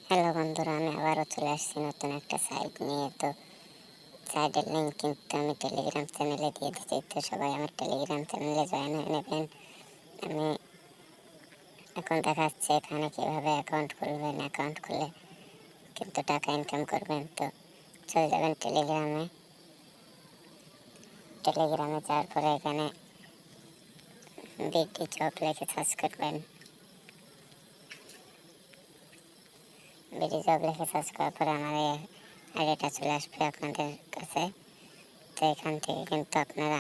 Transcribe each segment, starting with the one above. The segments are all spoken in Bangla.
হ্যালো বন্ধুরা, আমি আবারও চলে আসছি নতুন একটা সাইট নিয়ে। তো সাইটের লিঙ্ক কিন্তু আমি টেলিগ্রাম চ্যানেলে দিয়ে দিচ্ছি, তো সবাই আমার টেলিগ্রাম চ্যানেলে জয়েন হয়ে নেবেন। আমি এখন দেখাচ্ছি এখানে কীভাবে অ্যাকাউন্ট খুলবেন। অ্যাকাউন্ট খুলে কিন্তু টাকা ইনকাম করবেন। তো চলে যাবেন টেলিগ্রামে যাওয়ার পরে এখানে বিডি জব লিখে সার্চ করবেন। বিডি জব লিখে সার্চ করার পরে আমার এই আইডিটা চলে আসবে আপনাদের কাছে। তো এখান থেকে কিন্তু আপনারা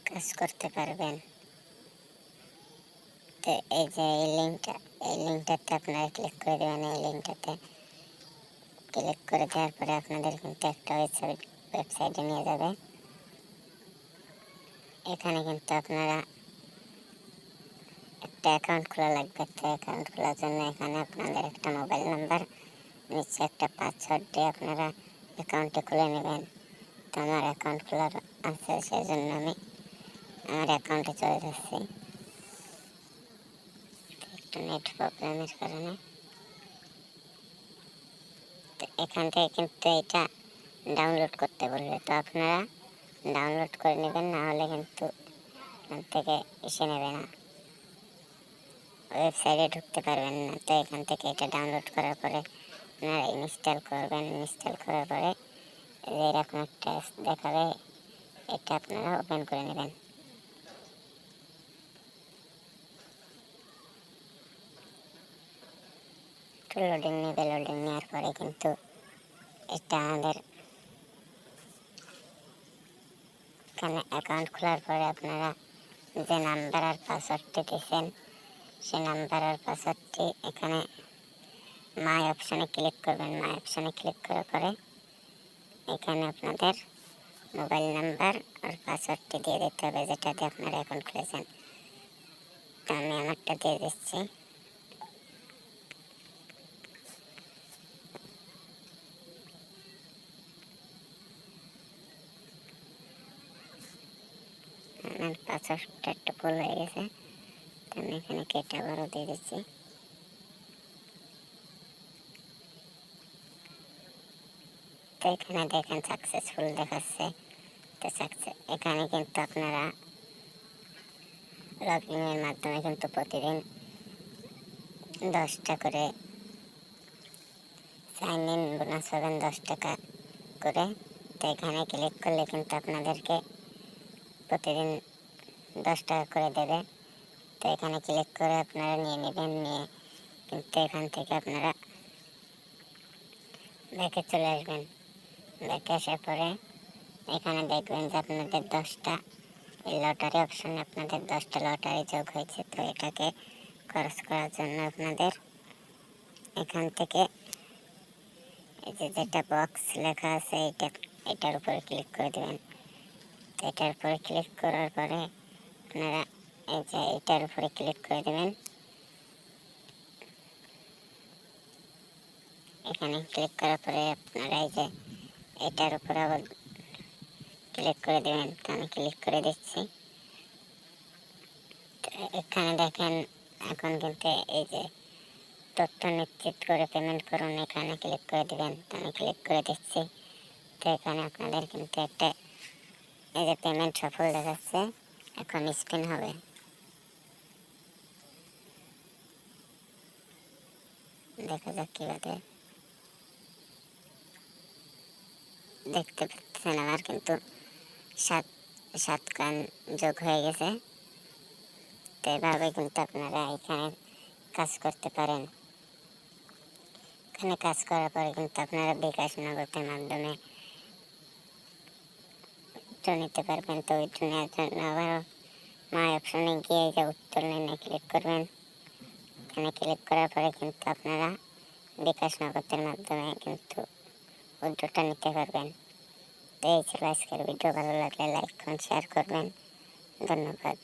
কাজ করতে পারবেন। তো এই যে এই লিঙ্কটাতে আপনারা ক্লিক করে দেবেন। এই লিঙ্কটাতে ক্লিক করে দেওয়ার পরে আপনাদের কিন্তু একটা ওয়েবসাইটে নিয়ে যাবে। এখানে কিন্তু আপনারা একটা অ্যাকাউন্ট খোলা লাগবে। তো অ্যাকাউন্ট খোলার জন্য এখানে আপনাদের একটা মোবাইল নাম্বার, নিচে একটা পাসওয়ার্ড দিয়ে আপনারা অ্যাকাউন্টটি খুলে নেবেন। তো আমার অ্যাকাউন্ট খোলার আছে, সেজন্য আমি আমার অ্যাকাউন্টে চলে যাচ্ছি। একটু নেট প্রবলেমের কারণে তো এখান থেকে কিন্তু এটা ডাউনলোড করতে বলবে। তো আপনারা ডাউনলোড করে নেবেন, না হলে কিন্তু এখান থেকে এসে নেবে না, ওয়েবসাইটে ঢুকতে পারবেন না। তো এখান থেকে এটা ডাউনলোড করার পরে আপনারা ইনস্টল করবেন। ইনস্টল করার পরে এরকম একটা দেখাবে, এটা আপনারা ওপেন করে নেবেন। লোডিং নেবে, লোডিং নেওয়ার পরে কিন্তু এটা আমাদের এখানে অ্যাকাউন্ট খোলার পরে আপনারা যে নাম্বার আর পাসওয়ার্ডটি দিয়েছেন, সেই নাম্বার আর পাসওয়ার্ডটি এখানে মাই অপশানে ক্লিক করবেন। মাই অপশানে ক্লিক করার পরে এখানে আপনাদের মোবাইল নাম্বার আর পাসওয়ার্ডটি দিয়ে দিতে হবে, যেটা দিয়ে আপনারা অ্যাকাউন্ট খুলেছেন। তো আমি আমারটা দিয়ে দিচ্ছি। আমার পাসওয়ার্ডটা একটু ভুল হয়ে গেছে, তো আমি এখানে কেটে আবারও দিয়ে দিচ্ছি। তো এখানে দেখেন সাকসেসফুল দেখাচ্ছে। তো এখানে কিন্তু আপনারা লগইন এর মাধ্যমে কিন্তু প্রতিদিন 10টা করে সাইন ইন বোনাস পাবেন, 10 টাকা করে। তো এখানে ক্লিক করলে কিন্তু আপনাদেরকে প্রতিদিন 10 টাকা করে দেবে। তো এখানে ক্লিক করে আপনারা নিয়ে নেবেন। নিয়ে কিন্তু এখান থেকে আপনারা ব্যাকে চলে আসবেন। ব্যাকে আসার পরে এখানে দেখবেন যে আপনাদের 10টা লটারি অপশনে আপনাদের 10টা লটারি যোগ হয়েছে। তো এটাকে খরচ করার জন্য আপনাদের এখান থেকে এই যে যেটা বক্স লেখা আছে এটার উপরে ক্লিক করে দেবেন। তো এটার উপরে ক্লিক করার পরে আপনারা এই যে এটার উপরে ক্লিক করে দেবেন। এখানে ক্লিক করার পরে আপনারা এই যে এটার উপরে আবার ক্লিক করে দেবেন। তো আমি ক্লিক করে দিচ্ছি। এখানে দেখেন এখন কিন্তু এই যে তথ্য নিশ্চিত করে পেমেন্ট করুন, এখানে ক্লিক করে দেবেন। তো আমি ক্লিক করে দিচ্ছি। তো এখানে আপনাদের কিন্তু একটা এই যে পেমেন্ট সফল দেখাচ্ছে, এখন স্পিন হবে। দেখা যাক কীভাবে। দেখতে পাচ্ছেন আমার কিন্তু 7 কয়েন যোগ হয়ে গেছে। তো এভাবে কিন্তু আপনারা এখানে কাজ করতে পারেন। এখানে কাজ করার পরে কিন্তু আপনারা বিকাশ নগদের মাধ্যমে উত্তর নিতে পারবেন। তো উত্তর নেওয়ার জন্য আবারও মাই অপশনে গিয়ে যে উত্তর লাইনে ক্লিক করবেন। এখানে ক্লিক করার পরে কিন্তু আপনারা বিকাশ নগদের মাধ্যমে কিন্তু উত্তরটা নিতে পারবেন। তো এই ছিল আজকের ভিডিও। ভালো লাগলে লাইক করুন, শেয়ার করবেন। ধন্যবাদ।